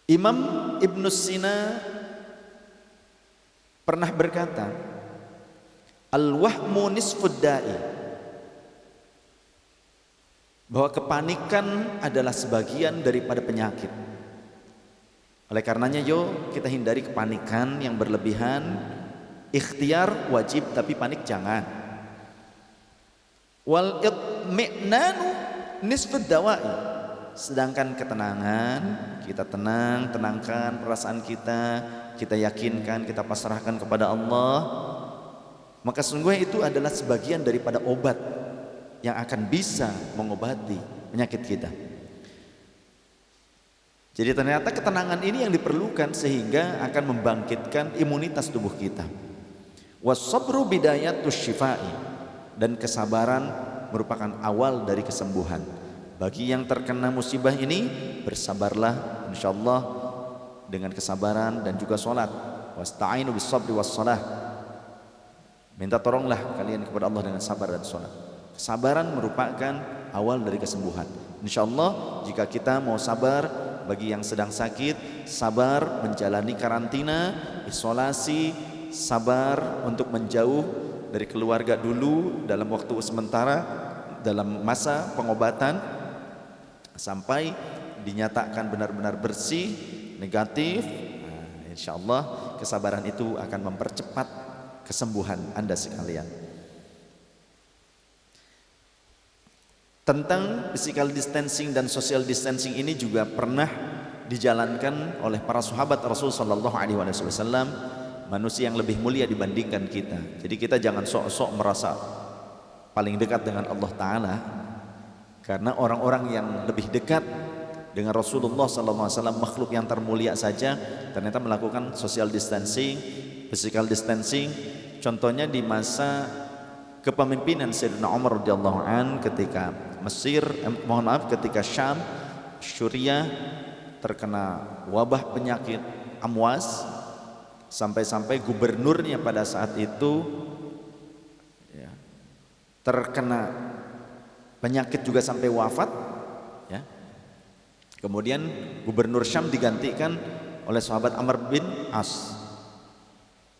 Imam Ibnu Sina pernah berkata, al-wahmu nisfud da'i, bahwa kepanikan adalah sebagian daripada penyakit. Oleh karenanya yuk kita hindari kepanikan yang berlebihan. Ikhtiar wajib tapi panik jangan. Wal itmi'nanu nisfud dawa'i, sedangkan ketenangan, kita tenangkan perasaan kita yakinkan, kita pasrahkan kepada Allah, maka sungguh itu adalah sebagian daripada obat yang akan bisa mengobati penyakit kita. Jadi ternyata ketenangan ini yang diperlukan sehingga akan membangkitkan imunitas tubuh kita. Was-sabru bidayatus syifai, dan kesabaran merupakan awal dari kesembuhan. Bagi yang terkena musibah ini, bersabarlah insyaallah dengan kesabaran dan juga sholat. Wasta'inu bis-sabri was-shalah, minta tolonglah kalian kepada Allah dengan sabar dan sholat. Kesabaran merupakan awal dari kesembuhan. Insyaallah jika kita mau sabar, bagi yang sedang sakit, sabar menjalani karantina, isolasi, sabar untuk menjauh dari keluarga dulu dalam waktu sementara, dalam masa pengobatan, sampai dinyatakan benar-benar bersih, negatif. Insyaallah kesabaran itu akan mempercepat kesembuhan Anda sekalian. Tentang physical distancing dan social distancing ini juga pernah dijalankan oleh para sahabat Rasul sallallahu alaihi wasallam, manusia yang lebih mulia dibandingkan kita. Jadi kita jangan sok-sok merasa paling dekat dengan Allah Ta'ala, karena orang-orang yang lebih dekat dengan Rasulullah sallallahu alaihi wasallam, makhluk yang termulia saja, ternyata melakukan social distancing, physical distancing. Contohnya di masa kepemimpinan Sayyidina Umar radhiyallahu an, ketika ketika Syam, Suriah terkena wabah penyakit amwas, sampai-sampai gubernurnya pada saat itu ya, terkena penyakit juga sampai wafat ya. Kemudian gubernur Syam digantikan oleh sahabat Amr bin As.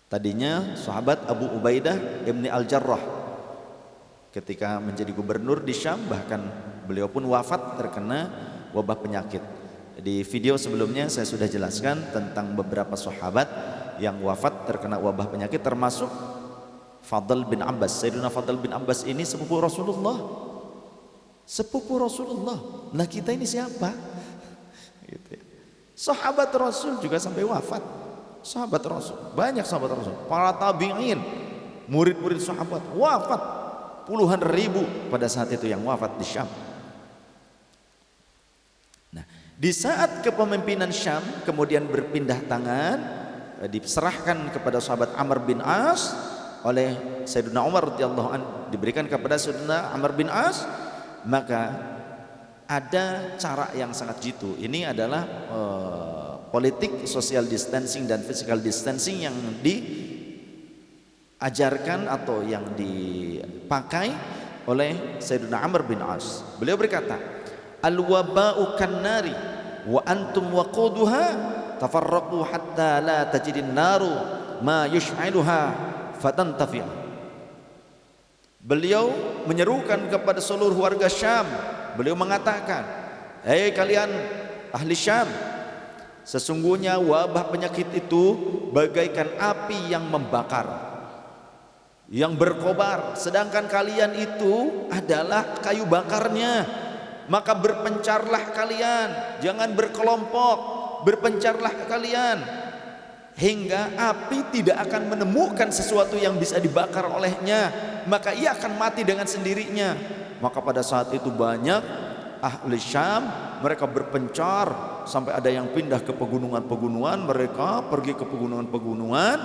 Tadinya sahabat Abu Ubaidah ibni Al-Jarrah. Ketika menjadi gubernur di Syam, bahkan beliau pun wafat terkena wabah penyakit. Di video sebelumnya saya sudah jelaskan tentang beberapa sahabat yang wafat terkena wabah penyakit, termasuk Fadl bin Abbas. Sayyidina Fadl bin Abbas ini sepupu Rasulullah. Sepupu Rasulullah. Nah kita ini siapa? Gitu ya. Sahabat Rasul juga sampai wafat. Sahabat Rasul, banyak sahabat Rasul, para tabi'in, murid-murid sahabat wafat. Puluhan ribu pada saat itu yang wafat di Syam. Nah, di saat kepemimpinan Syam kemudian berpindah tangan, diserahkan kepada sahabat Amr bin As oleh Sayyidina Umar radhiyallahu an, diberikan kepada Sayyidina Amr bin As, maka ada cara yang sangat jitu. Ini adalah politik social distancing dan physical distancing yang diajarkan atau yang dipakai oleh Sayyidina Amr bin As. Beliau berkata, al-waba'u kannari wa antum waquduha tafarraqu hatta la tajidin naru ma yush'iluha fatantafi'a. Beliau menyerukan kepada seluruh warga Syam. Beliau mengatakan, hei kalian ahli Syam, sesungguhnya wabah penyakit itu bagaikan api yang membakar, yang berkobar, sedangkan kalian itu adalah kayu bakarnya. Maka berpencarlah kalian, jangan berkelompok, berpencarlah kalian, hingga api tidak akan menemukan sesuatu yang bisa dibakar olehnya, maka ia akan mati dengan sendirinya. Maka pada saat itu banyak ahli Syam, mereka berpencar sampai ada yang pindah ke pegunungan-pegunungan, mereka pergi ke pegunungan-pegunungan,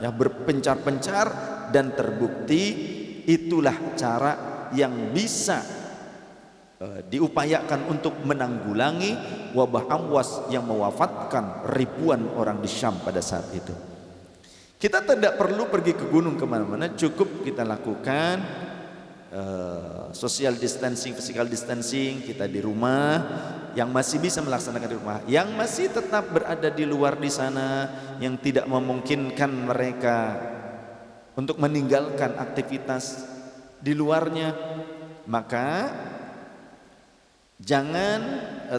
ya berpencar-pencar, dan terbukti itulah cara yang bisa diupayakan untuk menanggulangi wabah amwas yang mewafatkan ribuan orang di Syam pada saat itu. Kita tidak perlu pergi ke gunung kemana-mana, cukup kita lakukan social distancing, physical distancing, kita di rumah yang masih bisa melaksanakan di rumah, yang masih tetap berada di luar di sana, yang tidak memungkinkan mereka untuk meninggalkan aktivitas di luarnya, maka jangan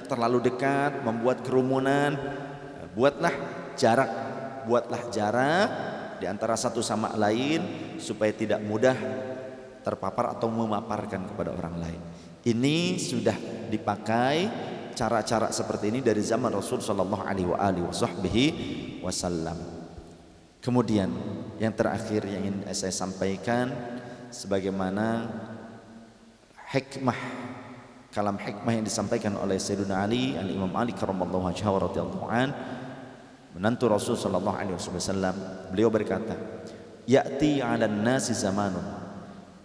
terlalu dekat, membuat kerumunan. Buatlah jarak, di antara satu sama lain supaya tidak mudah terpapar atau memaparkan kepada orang lain. Ini sudah dipakai cara-cara seperti ini dari zaman Rasul sallallahu alaihi wasallam. Kemudian yang terakhir yang ingin saya sampaikan, sebagaimana kalam hikmah yang disampaikan oleh Sayyidina Ali, Al-Imam Ali karramallahu wajhahu radhiyallahu an, menantu Rasul sallallahu alaihi wasallam. Beliau berkata, "Ya'ti 'alan nasi zamanun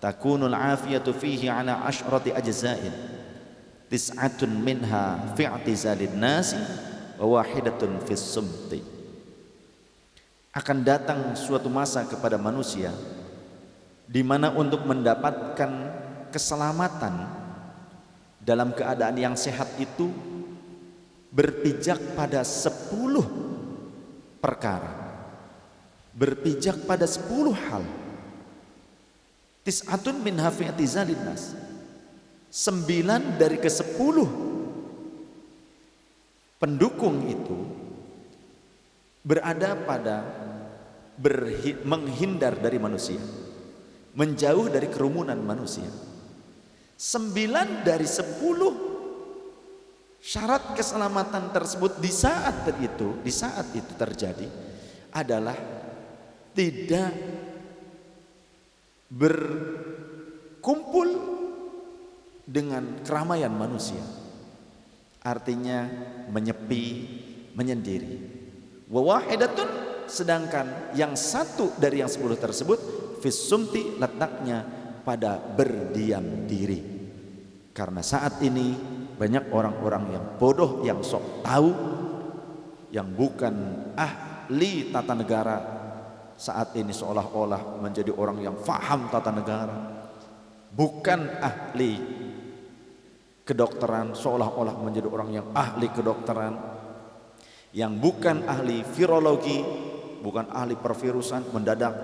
takunul afiyatu fihi 'ala 'ashrati ajza'in, tis'atun minha fi i'tizalin nasi wa wahidatun fis sumti." Akan datang suatu masa kepada manusia di mana untuk mendapatkan keselamatan dalam keadaan yang sehat itu berpijak pada 10 perkara, berpijak pada 10 hal. Tis'atun min hafi'ati zalinas, 9 dari ke-10 pendukung itu berada pada menghindar dari manusia, menjauh dari kerumunan manusia. 9 dari 10 syarat keselamatan tersebut di saat itu terjadi adalah tidak berkumpul dengan keramaian manusia, artinya menyepi, menyendiri. Wa wahidatun, sedangkan yang satu dari yang 10 tersebut fis sumti, letaknya pada berdiam diri. Karena saat ini banyak orang-orang yang bodoh, yang sok tahu, yang bukan ahli tata negara, saat ini seolah-olah menjadi orang yang faham tata negara, bukan ahli kedokteran, seolah-olah menjadi orang yang ahli kedokteran, yang bukan ahli virologi, bukan ahli pervirusan, mendadak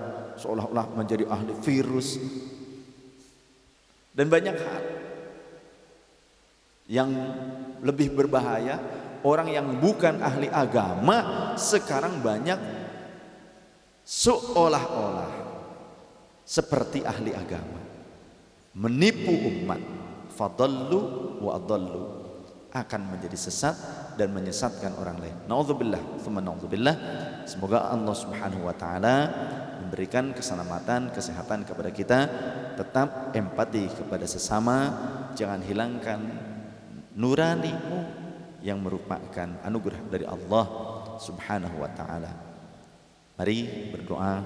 seolah-olah menjadi ahli virus, dan banyak hal yang lebih berbahaya. Orang yang bukan ahli agama sekarang banyak seolah-olah seperti ahli agama, menipu umat, fadallu wa adallu, akan menjadi sesat dan menyesatkan orang lain. Nauzubillah, tsumma nauzubillah. Semoga Allah Subhanahu wa taala memberikan keselamatan, kesehatan kepada kita, tetap empati kepada sesama, jangan hilangkan nuranimu yang merupakan anugerah dari Allah Subhanahu wa taala. Mari berdoa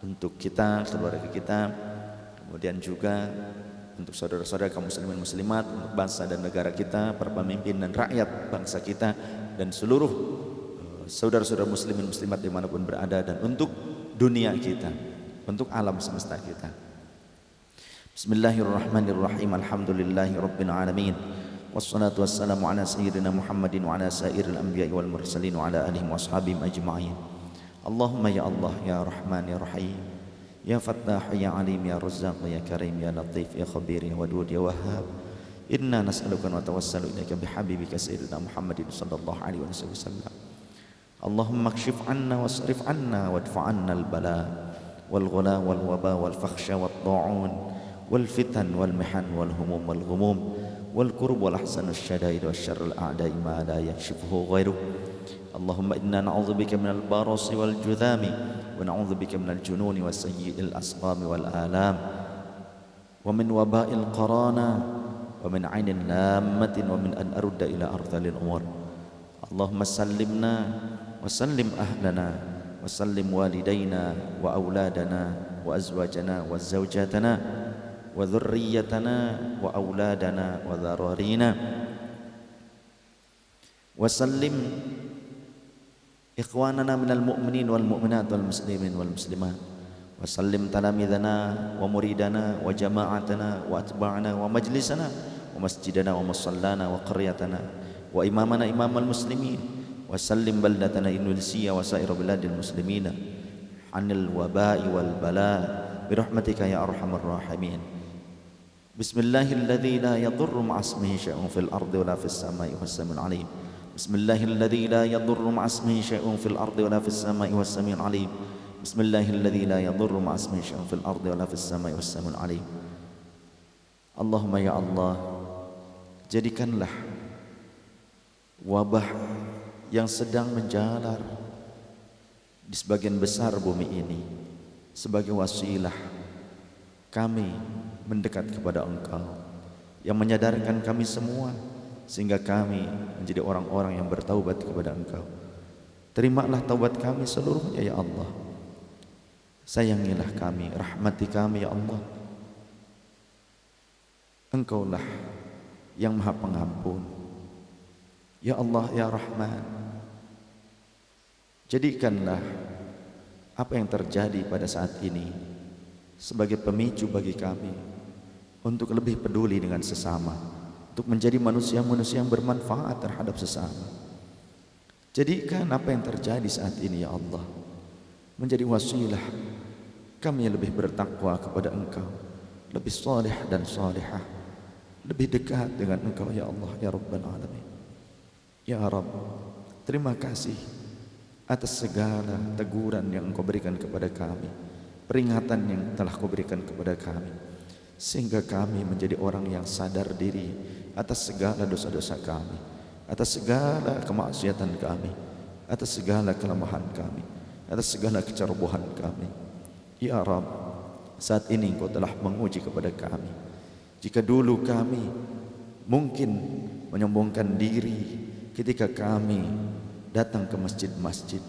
untuk kita, keluarga kita, kemudian juga untuk saudara-saudara kaum muslimin muslimat, untuk bangsa dan negara kita, para pemimpin dan rakyat bangsa kita, dan seluruh saudara-saudara muslimin muslimat dimanapun berada, dan untuk dunia kita, untuk alam semesta kita. Bismillahirrahmanirrahim. Alhamdulillahi rabbil alamin. Wassalatu wassalamu ala sayyidina Muhammadin wa ala sairil anbiya'i wal mursalin wa ala alihi wa ashabihim ajma'in. Allahumma ya Allah ya Rahman ya Rahim ya Fattah ya Alim ya Razzaq ya Karim ya Latif ya Khabir ya Wadud ya Wahhab. Inna nas'aluka wa tawassalu ilaika bihabibika sayyidina Muhammadin sallallahu alaihi wasallam. Allahumma kshif anna wasrif anna wadfa' anna al-bala wal ghala wal waba wal fakhsha wal ta'un wal fitan wal mihan wal humum wal ghumum wal kurb wal ahsan wasyadaid wasyarrul a'da'i ma la yakshifuhu ghairuk. Allahumma inna na'udzubika minal barasi wal judhami wa na'udzubika minal jununi wa sayyi'il asqami wal alam wa min waba'il qarana wa min 'ainin lammatin wa min an arudda ila ardhalil umur. Allahumma sallimna wa sallim ahlana wa sallim walidayna wa auladana wa azwajana wa zawjatana wa dhurriyyatana wa auladana wa dhararina wa sallim ikhwanana minal mu'minin wal mu'minat wal muslimin wal muslimat wa sallim talamidana wa muridana wa jama'atana wa atba'ana wa majlisana wa masjidana wa musallana wa qaryatana وإمامنا إمام المسلمين وسلم بلدتنا إندونيسيا وسائر بلاد المسلمين عن الوباء والبلاء برحمتك يا أرحم الراحمين. بسم الله الذي لا يضر مع اسمه شيء في الأرض ولا في السماء والسميع العليم. بسم الله الذي لا يضر مع اسمه شيء في الأرض ولا في السماء والسميع العليم. بسم الله الذي لا يضر مع اسمه شيء في الأرض ولا في السماء والسميع العليم. Allahumma ya Allah, jadikanlah wabah yang sedang menjalar di sebagian besar bumi ini sebagai wasilah kami mendekat kepada Engkau, yang menyadarkan kami semua sehingga kami menjadi orang-orang yang bertaubat kepada Engkau. Terimalah taubat kami seluruhnya ya Allah. Sayangilah kami, rahmati kami ya Allah. Engkaulah yang Maha Pengampun. Ya Allah ya Rahman, jadikanlah apa yang terjadi pada saat ini sebagai pemicu bagi kami untuk lebih peduli dengan sesama, untuk menjadi manusia-manusia yang bermanfaat terhadap sesama. Jadikan apa yang terjadi saat ini ya Allah menjadi wasilah kami lebih bertakwa kepada Engkau, lebih saleh dan salihah, lebih dekat dengan Engkau ya Allah ya Rabbal Alamin. Ya Rabb, terima kasih atas segala teguran yang Engkau berikan kepada kami, peringatan yang telah Kau berikan kepada kami, sehingga kami menjadi orang yang sadar diri atas segala dosa-dosa kami, atas segala kemaksiatan kami, atas segala kelemahan kami, atas segala kecerobohan kami. Ya Rabb, saat ini Engkau telah menguji kepada kami. Jika dulu kami mungkin menyombongkan diri ketika kami datang ke masjid-masjid,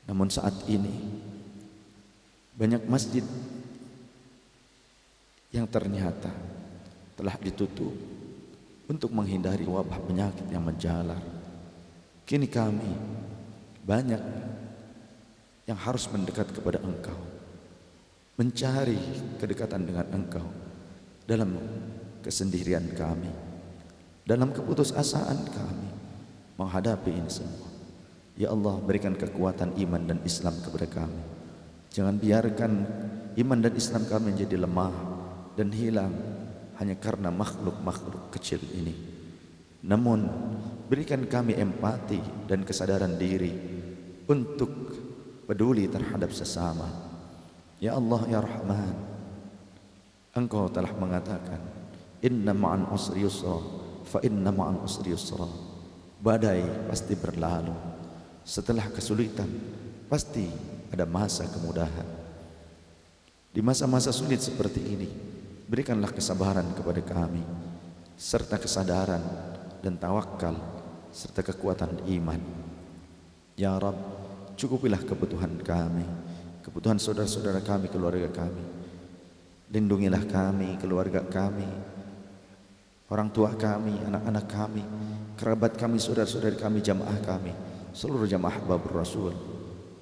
namun saat ini banyak masjid yang ternyata telah ditutup untuk menghindari wabah penyakit yang menjalar. Kini kami banyak yang harus mendekat kepada Engkau, mencari kedekatan dengan Engkau dalam kesendirian kami, dalam keputusasaan kami menghadapi ini semua. Ya Allah, berikan kekuatan iman dan Islam kepada kami. Jangan biarkan iman dan Islam kami menjadi lemah dan hilang hanya karena makhluk-makhluk kecil ini. Namun berikan kami empati dan kesadaran diri untuk peduli terhadap sesama. Ya Allah ya Rahman, Engkau telah mengatakan, inna ma'an usri yusra, fa inna ma'an usri yusra. Badai pasti berlalu, setelah kesulitan pasti ada masa kemudahan. Di masa-masa sulit seperti ini, berikanlah kesabaran kepada kami, serta kesadaran dan tawakal, serta kekuatan iman. Ya Rabb, cukupilah kebutuhan kami, kebutuhan saudara-saudara kami, keluarga kami. Lindungilah kami, keluarga kami, orang tua kami, anak-anak kami, kerabat kami, saudara-saudari kami, jamaah kami, seluruh jamaah Babur Rasul,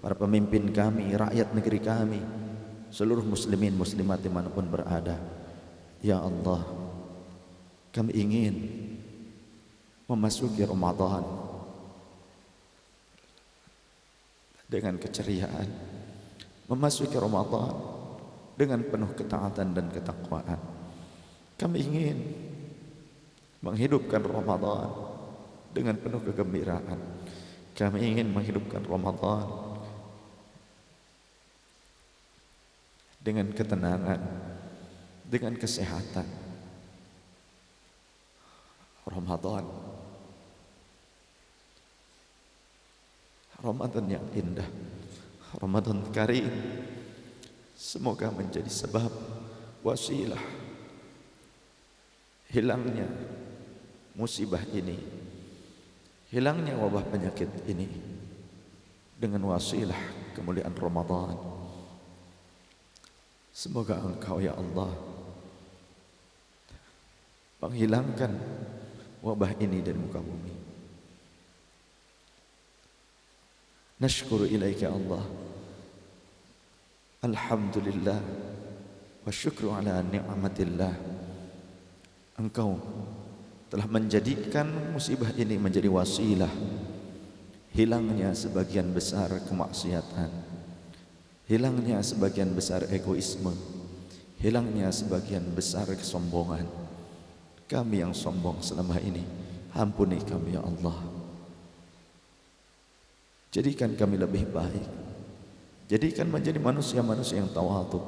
para pemimpin kami, rakyat negeri kami, seluruh muslimin muslimat dimanapun berada. Ya Allah, kami ingin memasuki Ramadan dengan keceriaan, memasuki Ramadan dengan penuh ketaatan dan ketakwaan. Kami ingin menghidupkan Ramadan dengan penuh kegembiraan. Kami ingin menghidupkan Ramadan dengan ketenangan, dengan kesehatan. Ramadan yang indah, Ramadan karim, semoga menjadi sebab wasilah hilangnya musibah ini, hilangnya wabah penyakit ini, dengan wasilah kemuliaan Ramadan. Semoga Engkau ya Allah menghilangkan wabah ini dari muka bumi. Nashkuru ilaika ya Allah. Alhamdulillah wa syukru ala ni'matillah. Engkau telah menjadikan musibah ini menjadi wasilah hilangnya sebagian besar kemaksiatan, hilangnya sebagian besar egoisme, hilangnya sebagian besar kesombongan. Kami yang sombong selama ini, ampuni kami ya Allah. Jadikan kami lebih baik. Jadikan menjadi manusia-manusia yang tawadhu.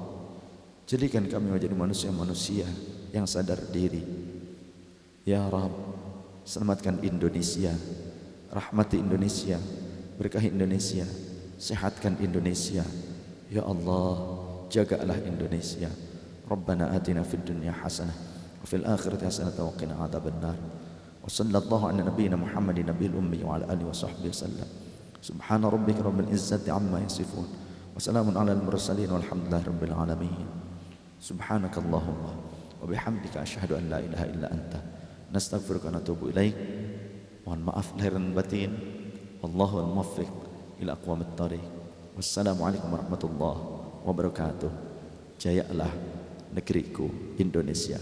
Jadikan kami menjadi manusia-manusia yang sadar diri. Ya Rabb, selamatkan Indonesia, rahmati Indonesia, berkahi Indonesia, sehatkan Indonesia. Ya Allah, jagalah Indonesia. Rabbana atina fid dunya hasanah wa fil akhirati hasanah wa qina adzabannar. Wa sallallahu ala nabiyyina Muhammadin nabiyil ummi wa ala alihi wa sahbihi wasallam. Subhana rabbika rabbil izzati amma yasifun wa salamun alal mursalin walhamdulillahi rabbil alamin. Subhanakallahumma wa bihamdika asyhadu an la ilaha illa anta nastaghfiruka wa natubu ilaik. Mohon maaf lahir dan batin. Wallahul muwaffiq ila aqwamit thariq. Wassalamualaikum warahmatullahi wabarakatuh. Jayalah negeriku Indonesia.